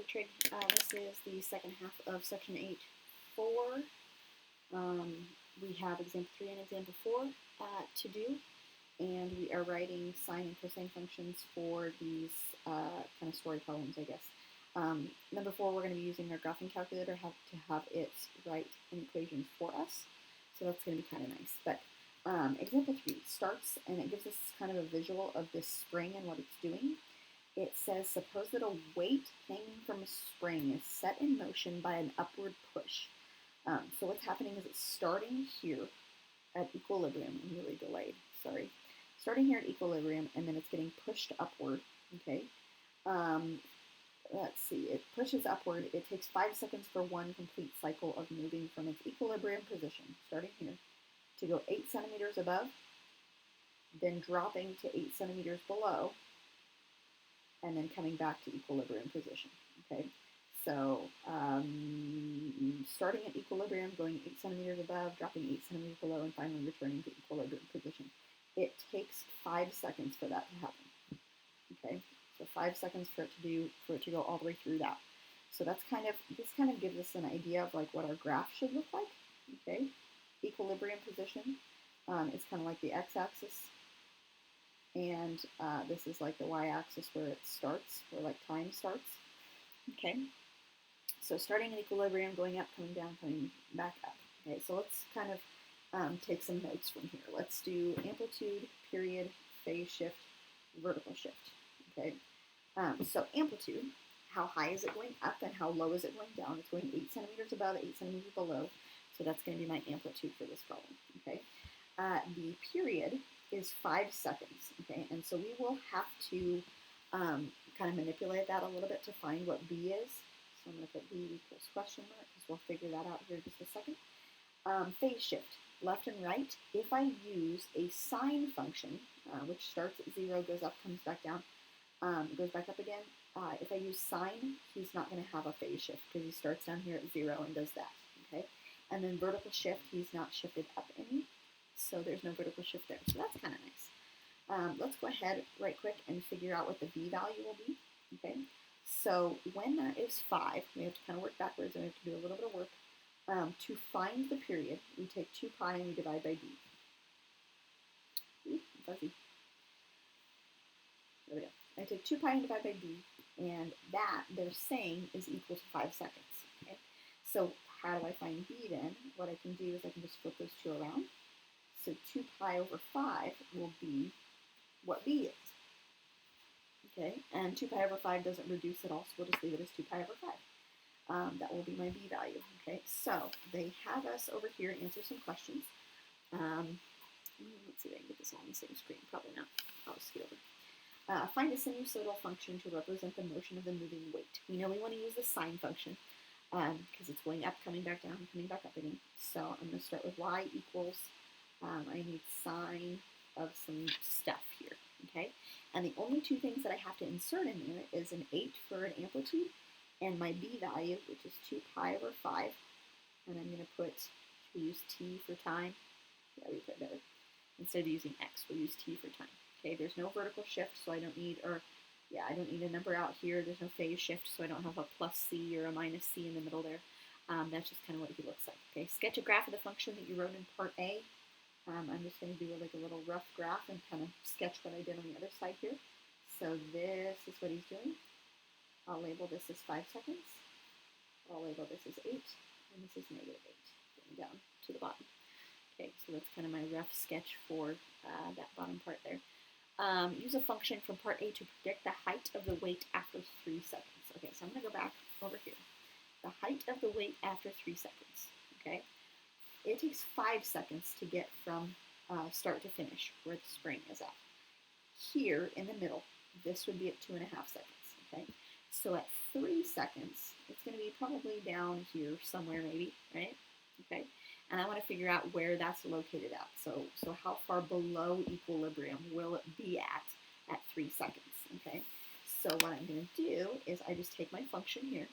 Okay, Trig, this is the second half of section 8.4. We have example 3 and example 4 to do, and we are writing sine and cosine functions for these kind of story problems, I guess. Number 4, we're going to be using our graphing calculator to have it write an equation for us, so that's going to be kind of nice. But example 3 starts, and it gives us kind of a visual of this spring and what it's doing. It says, suppose that a weight hanging from a spring is set in motion by an upward push. So what's happening is it's starting here at equilibrium. I'm really delayed, sorry. Starting here at equilibrium, and then it's getting pushed upward, okay? Let's see, it pushes upward. It takes 5 seconds for one complete cycle of moving from its equilibrium position, starting here, to go 8 centimeters above, then dropping to 8 centimeters below, and then coming back to equilibrium position, okay? So starting at equilibrium, going 8 centimeters above, dropping 8 centimeters below, and finally returning to equilibrium position. It takes 5 seconds for that to happen, okay? So 5 seconds for it to go all the way through that. So this kind of gives us an idea of like what our graph should look like, okay? Equilibrium position is kind of like the x-axis. And this is like the y-axis where it starts, where like time starts, okay? So starting at equilibrium, going up, coming down, coming back up. Okay, so let's kind of take some notes from here. Let's do amplitude, period, phase shift, vertical shift, okay? So amplitude, how high is it going up and how low is it going down? It's going 8 centimeters above, 8 centimeters below, so that's going to be my amplitude for this problem, okay? The period is 5 seconds, okay? And so we will have to kind of manipulate that a little bit to find what B is. So I'm going to put B equals question mark because we'll figure that out here in just a second. Phase shift, left and right. If I use a sine function, which starts at 0, goes up, comes back down, goes back up again, if I use sine, he's not going to have a phase shift because he starts down here at 0 and does that, okay? And then vertical shift, he's not shifted up any. So there's no vertical shift there. So that's kind of nice. Let's go ahead right quick and figure out what the B value will be. Okay. So when that is 5, we have to kind of work backwards and we have to do a little bit of work. To find the period, we take 2 pi and we divide by B. Ooh, fuzzy. There we go. I take 2 pi and divide by B, and that, they're saying, is equal to 5 seconds. Okay. So how do I find B then? What I can do is I can just flip those 2 around. So 2 pi over 5 will be what B is, okay? And 2 pi over 5 doesn't reduce at all, so we'll just leave it as 2 pi over 5. That will be my B value, okay? So they have us over here answer some questions. Let's see if I can get this all on the same screen. Probably not. I'll just skip over. Find a sinusoidal function to represent the motion of the moving weight. We know we want to use the sine function because it's going up, coming back down, coming back up again. So I'm going to start with y equals I need sine of some stuff here, okay? And the only 2 things that I have to insert in there is an 8 for an amplitude and my B value, which is 2 pi over 5. And I'm going to put, we use t for time. Yeah, we put better. Instead of using x, we'll use t for time. Okay, there's no vertical shift, so I don't need, I don't need a number out here. There's no phase shift, so I don't have a plus c or a minus c in the middle there. That's just kind of what he looks like. Okay, sketch a graph of the function that you wrote in part A. I'm just going to do like a little rough graph and kind of sketch what I did on the other side here. So this is what he's doing. I'll label this as 5 seconds. I'll label this as 8, and this is negative 8, going down to the bottom. Okay, so that's kind of my rough sketch for that bottom part there. Use a function from part A to predict the height of the weight after 3 seconds. Okay, so I'm going to go back over here. The height of the weight after 3 seconds, okay? It takes 5 seconds to get from start to finish where the spring is at. Here in the middle, this would be at 2.5 seconds, okay? So at 3 seconds, it's going to be probably down here somewhere maybe, right? Okay, and I want to figure out where that's located at. So how far below equilibrium will it be at 3 seconds, okay? So what I'm going to do is I just take my function here.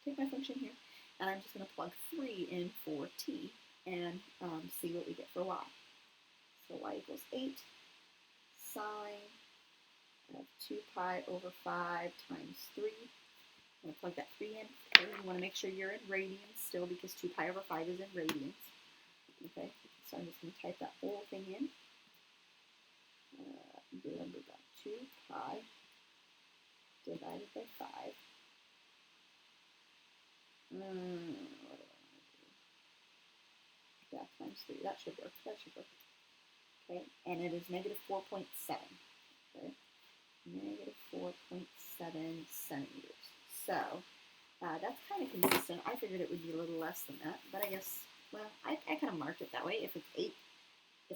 Take my function here. And I'm just going to plug 3 in for t and see what we get for y. So y equals 8 sine I have 2 pi over 5 times 3. I'm going to plug that 3 in. Okay, you want to make sure you're in radians still because 2 pi over 5 is in radians. Okay, so I'm just going to type that whole thing in. Divided by 2 pi divided by 5. What do I want to do? Yeah, times 3. That should work. That should work. Okay, and it is negative 4.7. Okay, negative 4.7 centimeters. So that's kind of consistent. I figured it would be a little less than that, but I guess, well, I kind of marked it that way. If it's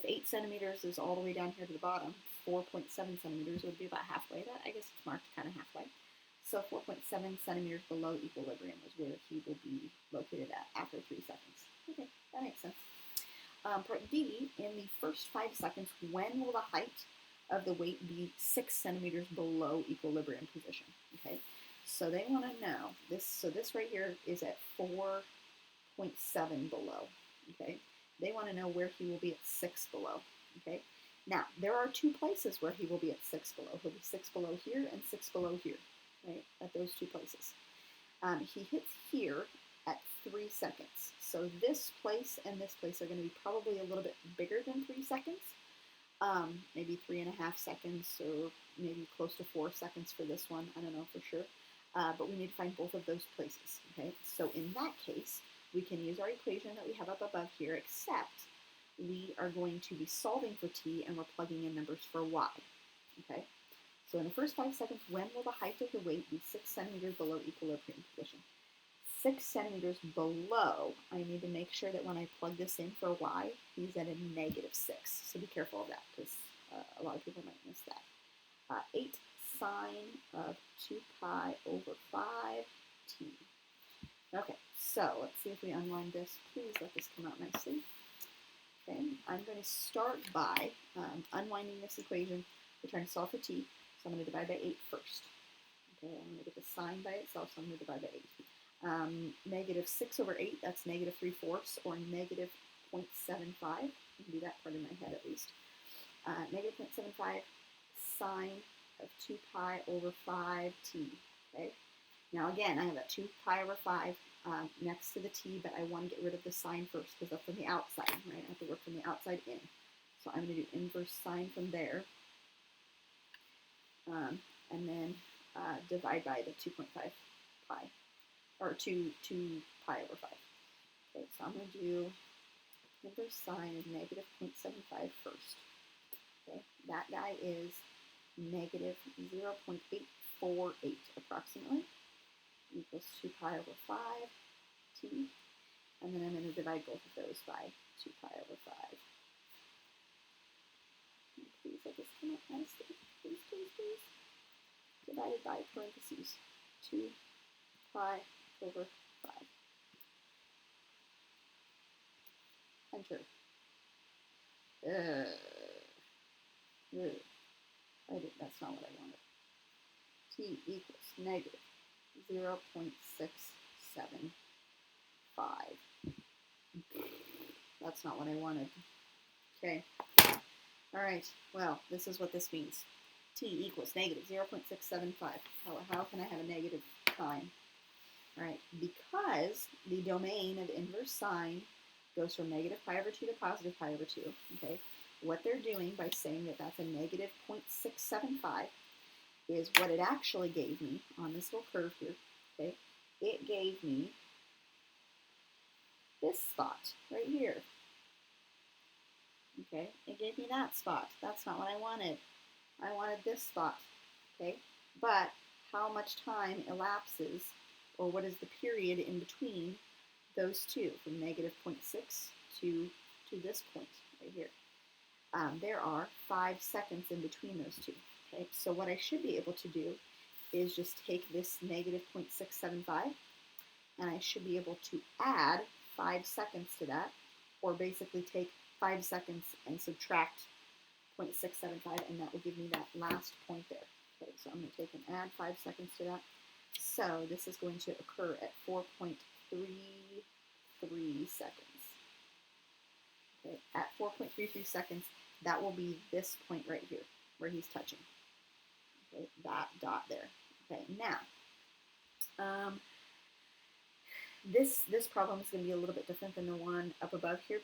8 centimeters is all the way down here to the bottom, 4.7 centimeters would be about halfway. That, I guess it's marked kind of halfway. So 4.7 centimeters below equilibrium is where he will be located at after 3 seconds. Okay, that makes sense. Part D, in the first 5 seconds, when will the height of the weight be 6 centimeters below equilibrium position? Okay, so they want to know this. So this right here is at 4.7 below. Okay, they want to know where he will be at 6 below. Okay, now there are 2 places where he will be at 6 below. He'll be 6 below here and 6 below here. Right, at those 2 places. He hits here at 3 seconds. So this place and this place are going to be probably a little bit bigger than 3 seconds. Maybe 3.5 seconds or maybe close to 4 seconds for this one. I don't know for sure. But we need to find both of those places. Okay, so in that case, we can use our equation that we have up above here, except we are going to be solving for t and we're plugging in numbers for y. Okay. So in the first 5 seconds, when will the height of the weight be 6 centimeters below equilibrium position? 6 centimeters below, I need to make sure that when I plug this in for y, he's at a negative 6. So be careful of that because a lot of people might miss that. 8 sine of 2 pi over 5t. Okay, so let's see if we unwind this. Please let this come out nicely. Okay, I'm going to start by unwinding this equation. We're trying to solve for t. So I'm going to divide by 8 first. Okay, I'm going to get the sign by itself, so I'm going to divide by 8. Negative 6 over 8, that's negative 3/4, or negative 0.75. I can do that part in my head at least. Negative 0.75 sine of 2 pi over 5t. Okay. Now again, I have that 2 pi over 5 next to the t, but I want to get rid of the sign first because that's from the outside, right? I have to work from the outside in. So I'm going to do inverse sine from there. And then divide by the 2.5 pi, or 2 pi over 5. Okay, so I'm going to do inverse sine of negative 0.75 first. Okay, that guy is negative 0.848 approximately, equals 2 pi over 5t. And then I'm going to divide both of those by 2 pi over 5. Please let this come up nicely. Please, please, please. Divided by parentheses 2 pi over 5. Enter. That's not what I wanted. T equals negative 0.675. That's not what I wanted. Okay. All right. Well, this is what this means. T equals negative 0.675. How can I have a negative sign? All right, because the domain of inverse sine goes from negative pi over 2 to positive pi over 2, okay? What they're doing by saying that that's a negative 0.675 is what it actually gave me on this little curve here, okay? It gave me this spot right here, okay? It gave me that spot. That's not what I wanted. I wanted this spot, okay? But how much time elapses, or what is the period in between those two, from negative 0.6 to this point right here? There are 5 seconds in between those two, okay? So what I should be able to do is just take this negative 0.675, and I should be able to add 5 seconds to that, or basically take 5 seconds and subtract 0.675, and that will give me that last point there. Okay, so I'm going to take and add 5 seconds to that. So this is going to occur at 4.33 seconds. Okay, at 4.33 seconds, that will be this point right here, where he's touching. Okay, that dot there. Okay, now, this problem is going to be a little bit different than the one up above here,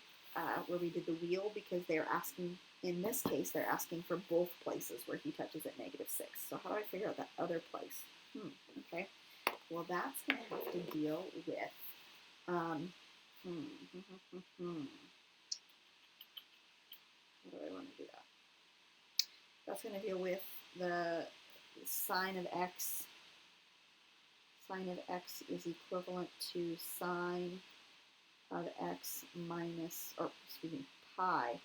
where we did the wheel, because they're asking, in this case, they're asking for both places where he touches at -6. So how do I figure out that other place? Okay, well, that's going to have to deal with, how do I want to do that? That's going to deal with the sine of x. Sine of x is equivalent to sine of x minus, or excuse me, pi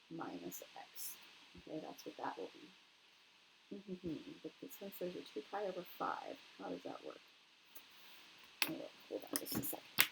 minus x. Okay, that's what that will be. But since there's a 2 pi over 5, how does that work? Oh, hold on just a second.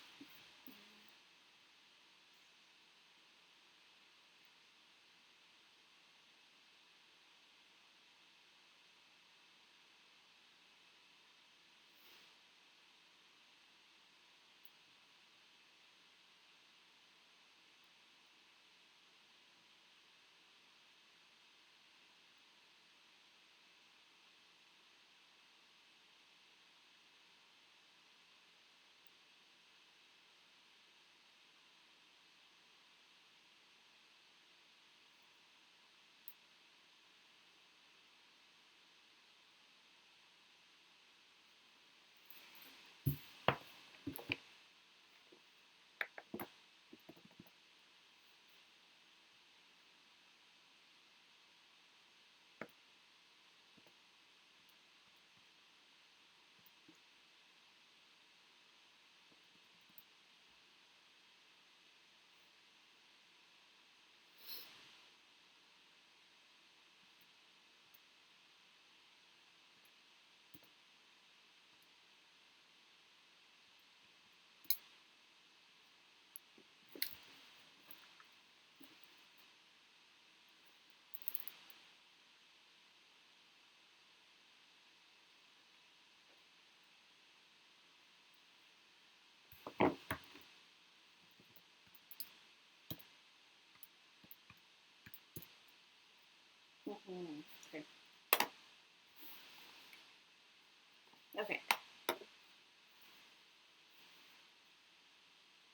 Okay. Okay.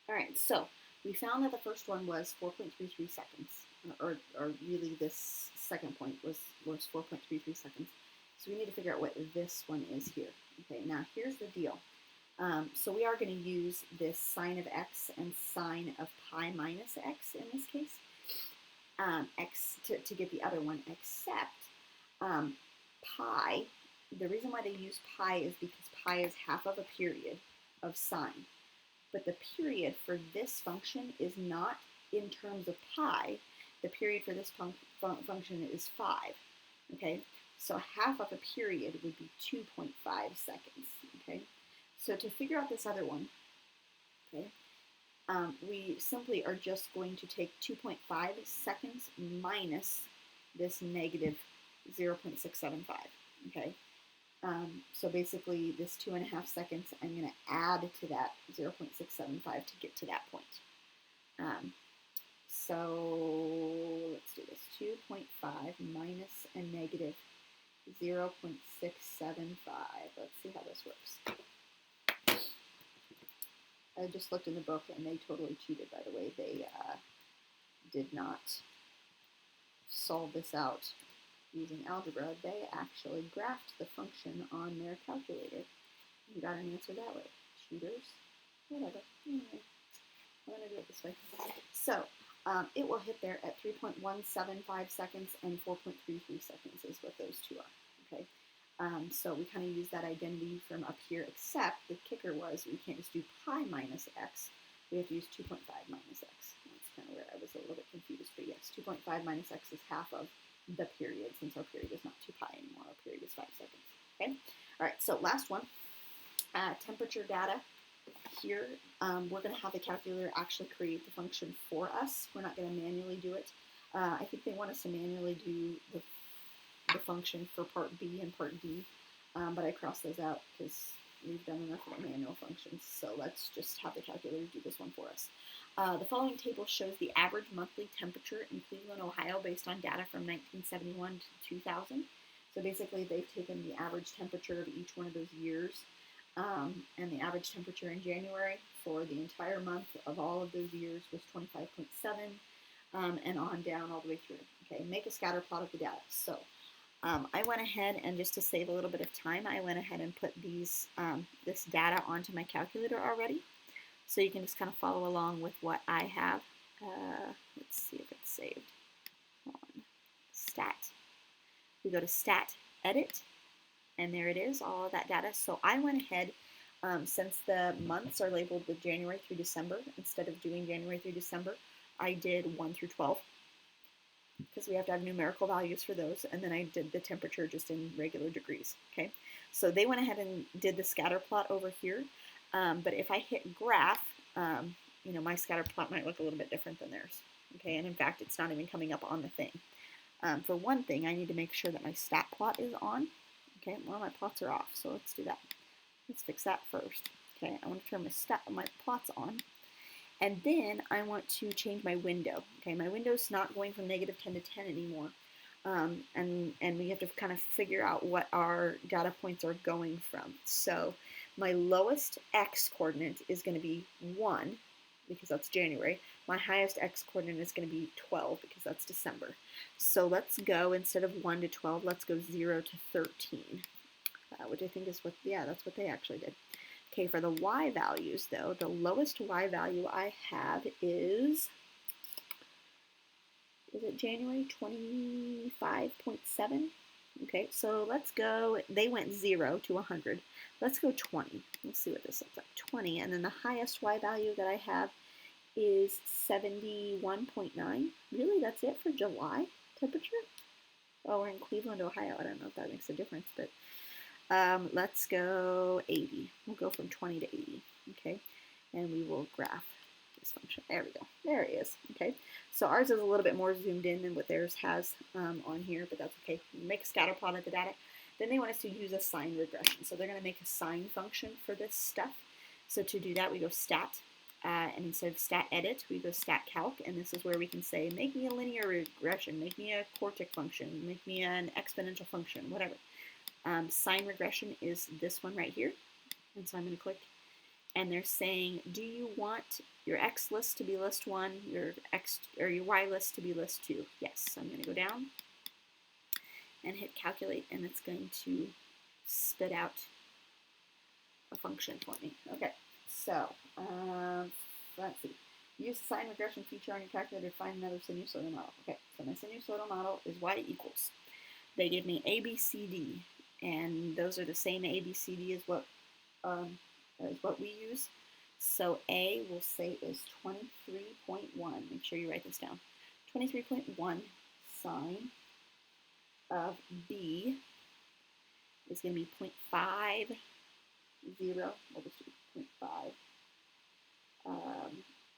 All right, so we found that the first one was 4.33 seconds, or really this second point was 4.33 seconds. So we need to figure out what this one is here. Okay, now here's the deal. So we are going to use this sine of x and sine of pi minus x in this case, x to get the other one, except pi. The reason why they use pi is because pi is half of a period of sine. But the period for this function is not in terms of pi. The period for this function is 5. Okay, so half of a period would be 2.5 seconds. Okay, so to figure out this other one, okay, we simply are just going to take 2.5 seconds minus this negative 0.675. Okay. So basically this 2.5 seconds, I'm going to add to that 0.675 to get to that point. So let's do this. 2.5 minus a negative 0.675. Let's see how this works. I just looked in the book and they totally cheated, by the way. They did not solve this out using algebra. They actually graphed the function on their calculator and got an answer that way. Cheaters, whatever. Anyway, I'm going to do it this way. So it will hit there at 3.175 seconds and 4.33 seconds is what those two are. Okay. So we kind of use that identity from up here, except the kicker was we can't just do pi minus x. We have to use 2.5 minus x. That's kind of where I was a little bit confused. But yes, 2.5 minus x is half of the period, since our period is not 2 pi anymore. Our period is 5 seconds. Okay. All right. So last one, temperature data. Here, we're going to have the calculator actually create the function for us. We're not going to manually do it. I think they want us to manually do the function for part B and part D, but I crossed those out because we've done enough of the manual functions. So let's just have the calculator do this one for us. The following table shows the average monthly temperature in Cleveland, Ohio, based on data from 1971 to 2000. So basically, they've taken the average temperature of each one of those years, and the average temperature in January for the entire month of all of those years was 25.7, and on down all the way through. Okay, make a scatter plot of the data. So I went ahead and just to save a little bit of time, I went ahead and put these this data onto my calculator already. So you can just kind of follow along with what I have. Let's see if it's saved. On stat. We go to stat edit, and there it is, all of that data. So I went ahead, since the months are labeled with January through December, instead of doing January through December, I did 1 through 12, because we have to have numerical values for those, and then I did the temperature just in regular degrees, okay? So they went ahead and did the scatter plot over here, but if I hit graph, you know, my scatter plot might look a little bit different than theirs, okay? And in fact, it's not even coming up on the thing. For one thing, I need to make sure that my stat plot is on, okay? Well, my plots are off, so let's do that. Let's fix that first, okay? I want to turn my plots on. And then I want to change my window. Okay, my window's not going from -10 to 10 anymore. And we have to kind of figure out what our data points are going from. So my lowest x coordinate is going to be 1, because that's January. My highest x coordinate is going to be 12, because that's December. So let's go, instead of 1 to 12, let's go 0 to 13, which I think is what, yeah, that's what they actually did. Okay, for the y values, though, the lowest y value I have is it January 25.7? Okay, so let's go, they went 0 to 100. Let's go 20. Let's see what this looks like. 20, and then the highest y value that I have is 71.9. Really, that's it for July temperature? Oh, we're in Cleveland, Ohio. I don't know if that makes a difference, but let's go 80. We'll go from 20 to 80, okay? And we will graph this function. There we go. There it is, okay? So ours is a little bit more zoomed in than what theirs has on here, but that's okay. Make a scatter plot of the data. Then they want us to use a sign regression. So they're going to make a sign function for this stuff. So to do that, we go stat, and instead of stat edit, we go stat calc, and this is where we can say, make me a linear regression, make me a quartic function, make me an exponential function, whatever. Sign regression is this one right here, and so I'm going to click, and they're saying, do you want your X list to be list 1, your X or your Y list to be list 2? Yes, so I'm going to go down and hit calculate, and it's going to spit out a function for me. Okay, so let's see. Use the sign regression feature on your calculator to find another sinusoidal model. Okay, so my sinusoidal model is y equals. They give me A, B, C, D. And those are the same A, B, C, D as what we use. So A, we'll say, is 23.1. Make sure you write this down. 23.1 sine of B is going to be 0.50. We'll just do 0.5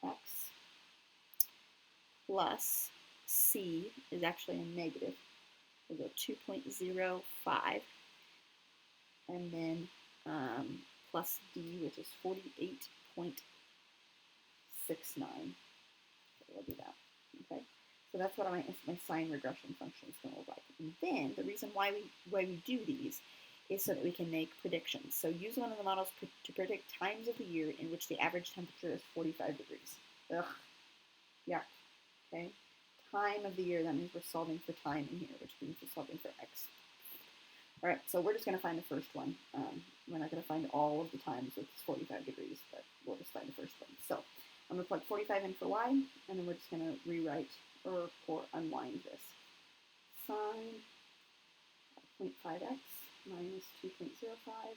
x plus C is actually a negative. We'll go 2.05. And then plus D, which is 48.69. So we'll do that, okay? So that's what my sign regression function is going to look like. And then the reason why we do these is so that we can make predictions. So use one of the models to predict times of the year in which the average temperature is 45 degrees. Ugh, yeah, okay? Time of the year, that means we're solving for time in here, which means we're solving for x. All right, so we're just going to find the first one. We're not going to find all of the times with 45 degrees, but we'll just find the first one. So I'm going to plug 45 in for y, and then we're just going to rewrite or unwind this. Sine 0.5x minus 2.05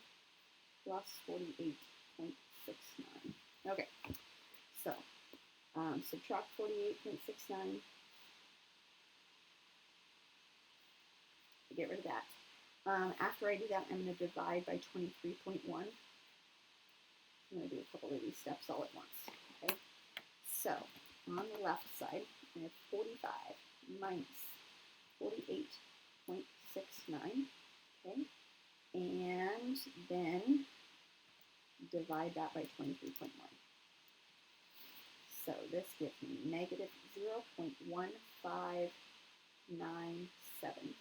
plus 48.69. Okay, so subtract 48.69. Get rid of that. After I do that, I'm going to divide by 23.1. I'm going to do a couple of these steps all at once. Okay. So on the left side, I have 45 minus 48.69. Okay. And then divide that by 23.1. So this gives me negative 0.1597.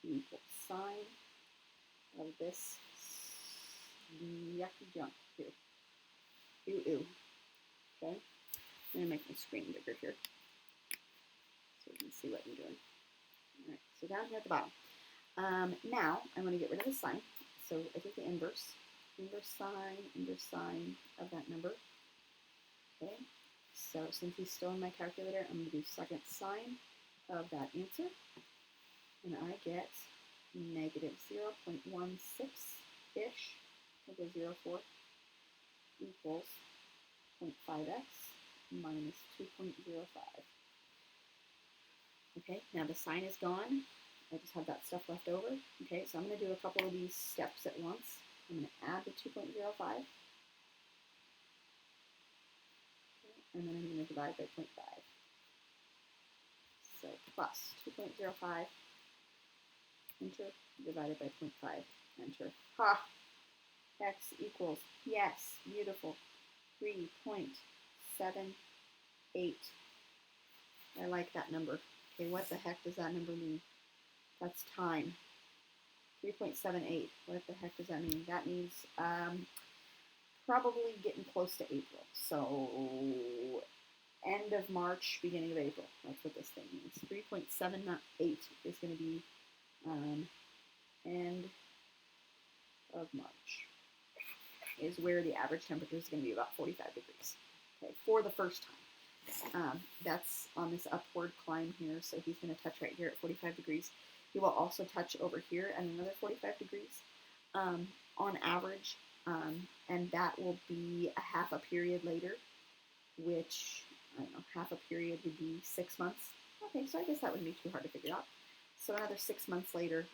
equals sine of this yucky junk here. Ooh. Okay. I'm going to make my screen bigger here so you can see what I'm doing. All right, so down here at the bottom. Now I'm going to get rid of the sign. So I take the inverse sine of that number. Okay. So since he's still in my calculator, I'm going to do second sine of that answer. And I get negative 0.16-ish, over 0.4 equals 0.5x minus 2.05. Okay, now the sign is gone. I just have that stuff left over. Okay, so I'm going to do a couple of these steps at once. I'm going to add the 2.05. Okay, and then I'm going to divide by 0.5. So plus 2.05, enter, divided by 0.5, enter. Ha! X equals, yes, beautiful, 3.78. I like that number. Okay, what the heck does that number mean? That's time. 3.78. What the heck does that mean? That means probably getting close to April. So end of March, beginning of April. That's what this thing means. 3.78 is going to be end of March is where the average temperature is going to be about 45 degrees. Okay, for the first time. That's on this upward climb here, so he's going to touch right here at 45 degrees. He will also touch over here at another 45 degrees on average, and that will be a half a period later, which, I don't know, half a period would be 6 months. Okay, so I guess that wouldn't be too hard to figure out. So another 6 months later,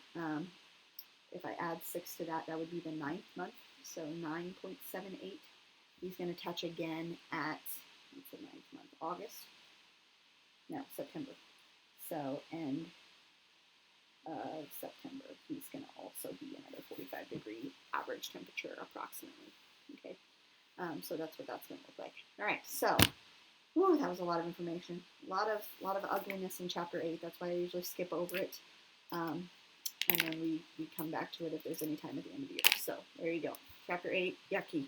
if I add 6 to that, that would be the 9th month, so 9.78. He's going to touch again at, what's the 9th month? August? No, September. So end of September, he's going to also be another 45 degree average temperature approximately. Okay, so that's what that's going to look like. All right, so whew, that was a lot of information, a lot of ugliness in chapter 8. That's why I usually skip over it, and then we come back to it if there's any time at the end of the year. So there you go, chapter 8, yucky.